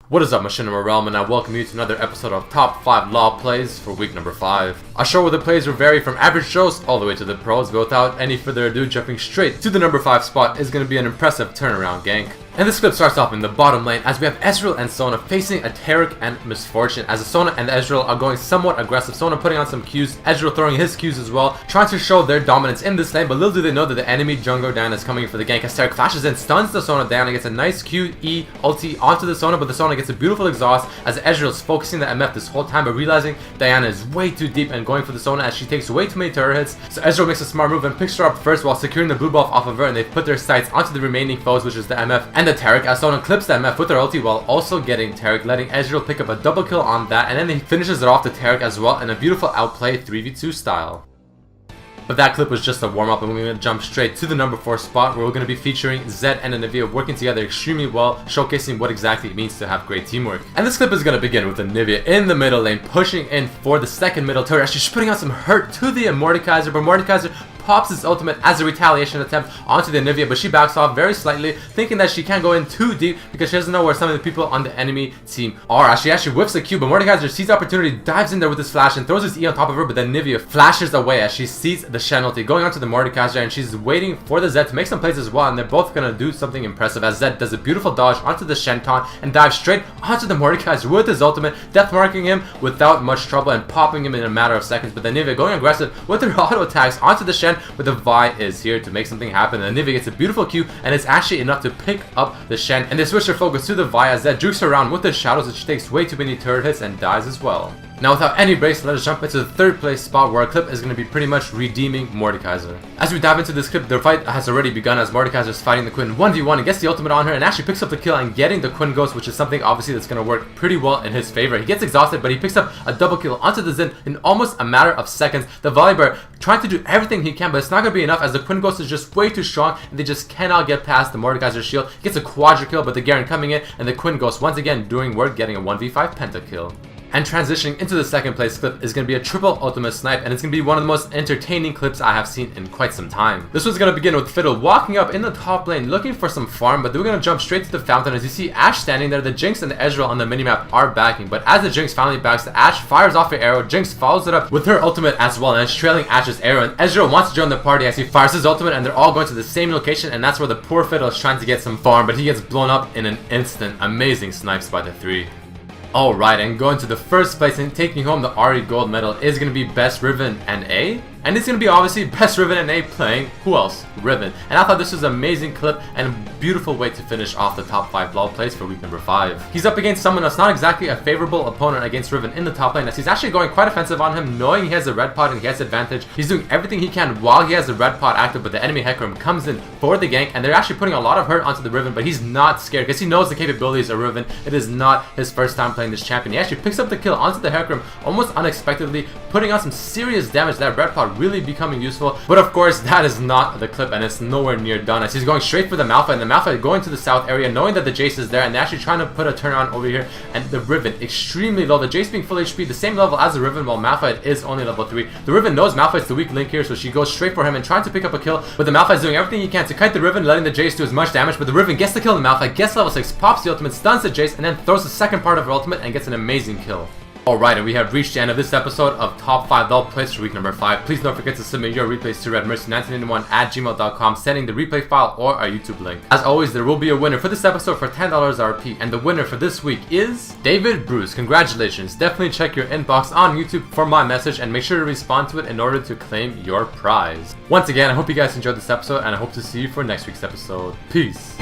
What is up, Machinima Realm, and I welcome you to another episode of Top 5 LoL Plays for week number 5. A show where the plays will vary from average shows all the way to the pros, but without any further ado, jumping straight to the number 5 spot is going to be an impressive turnaround gank. And this clip starts off in the bottom lane as we have Ezreal and Sona facing a Taric and Misfortune, as the Sona and the Ezreal are going somewhat aggressive. Sona putting on some Qs, Ezreal throwing his Qs as well, trying to show their dominance in this lane, but little do they know that the enemy jungler Diana is coming for the gank as Taric flashes in, stuns the Sona. Diana gets a nice Q, E, ulti onto the Sona, but the Sona gets a beautiful exhaust as Ezreal is focusing the MF this whole time, but realizing Diana is way too deep and going for the Sona as she takes way too many turret hits. So Ezreal makes a smart move and picks her up first while securing the blue buff off of her, and they put their sights onto the remaining foes, which is the MF and the Taric, as Sona clips the MF with their ulti while also getting Taric, letting Ezreal pick up a double kill on that, and then he finishes it off to Taric as well in a beautiful outplay 3v2 style. But that clip was just a warm-up, and we're going to jump straight to the number 4 spot, where we're going to be featuring Zed and Anivia working together extremely well, showcasing what exactly it means to have great teamwork. And this clip is going to begin with Anivia in the middle lane, pushing in for the second middle turret, as she's putting out some hurt to the Mordekaiser, but Mordekaiser pops his ultimate as a retaliation attempt onto the Anivia, but she backs off very slightly, thinking that she can't go in too deep because she doesn't know where some of the people on the enemy team are. As she actually whiffs the Q, but Mordekaiser sees the opportunity, dives in there with his flash and throws his E on top of her, but then Anivia flashes away as she sees the Shen ulti going onto the Mordekaiser, and she's waiting for the Zed to make some plays as well, and they're both gonna do something impressive as Zed does a beautiful dodge onto the Shen taunt and dives straight onto the Mordekaiser with his ultimate, death marking him without much trouble and popping him in a matter of seconds. But then Anivia going aggressive with her auto attacks onto the Shen, but the Vi is here to make something happen, and Anivia gets a beautiful Q, and it's actually enough to pick up the Shen, and they switch their focus to the Vi as Zed jukes her around with the shadows, and she takes way too many turret hits and dies as well. Now, without any breaks, let us jump into the third place spot, where our clip is going to be pretty much redeeming Mordekaiser. As we dive into this clip, the fight has already begun as Mordekaiser is fighting the Quinn 1v1 and gets the ultimate on her and actually picks up the kill and getting the Quinn Ghost, which is something obviously that's going to work pretty well in his favor. He gets exhausted, but he picks up a double kill onto the Xin in almost a matter of seconds. The Volibear trying to do everything he can, but it's not going to be enough as the Quinn Ghost is just way too strong and they just cannot get past the Mordekaiser shield. He gets a quadra kill, but the Garen coming in and the Quinn Ghost once again doing work, getting a 1v5 pentakill. And transitioning into the second place clip is going to be a triple ultimate snipe, and it's going to be one of the most entertaining clips I have seen in quite some time. This one's going to begin with Fiddle walking up in the top lane looking for some farm, but then we're going to jump straight to the fountain as you see Ashe standing there. The Jinx and the Ezreal on the minimap are backing, but as the Jinx finally backs, the Ashe fires off her arrow. Jinx follows it up with her ultimate as well, and it's trailing Ashe's arrow, and Ezreal wants to join the party as he fires his ultimate, and they're all going to the same location, and that's where the poor Fiddle is trying to get some farm, but he gets blown up in an instant. Amazing snipes by the three. Alright, and going to the first place and taking home the RE gold medal is going to be Best Riven and A. And it's going to be obviously Best Riven and A playing, who else? Riven. And I thought this was an amazing clip and a beautiful way to finish off the top 5 LoL plays for week number 5. He's up against someone that's not exactly a favorable opponent against Riven in the top lane, as he's actually going quite offensive on him, knowing he has a red pod and he has advantage. He's doing everything he can while he has the red pod active, but the enemy Hecarim comes in for the gank, and they're actually putting a lot of hurt onto the Riven, but he's not scared because he knows the capabilities of Riven. It is not his first time playing this champion. He actually picks up the kill onto the Hecarim almost unexpectedly, putting on some serious damage. That red pod really becoming useful, but of course that is not the clip, and it's nowhere near done as he's going straight for the Malphite, and the Malphite going to the south area knowing that the Jace is there, and they're actually trying to put a turn on over here, and the Riven extremely low, the Jace being full HP, the same level as the Riven, while Malphite is only level 3. The Riven knows Malphite's the weak link here, so she goes straight for him and trying to pick up a kill, but the Malphite's doing everything he can to kite the Riven, letting the Jace do as much damage, but the Riven gets the kill, and the Malphite gets level 6, pops the ultimate, stuns the Jace, and then throws the second part of her ultimate and gets an amazing kill. Alright, and we have reached the end of this episode of Top 5 LoL Plays for week number 5. Please don't forget to submit your replays to redmercy1991@gmail.com, sending the replay file or our YouTube link. As always, there will be a winner for this episode for $10 RP, and the winner for this week is David Bruce. Congratulations. Definitely check your inbox on YouTube for my message and make sure to respond to it in order to claim your prize. Once again, I hope you guys enjoyed this episode, and I hope to see you for next week's episode. Peace.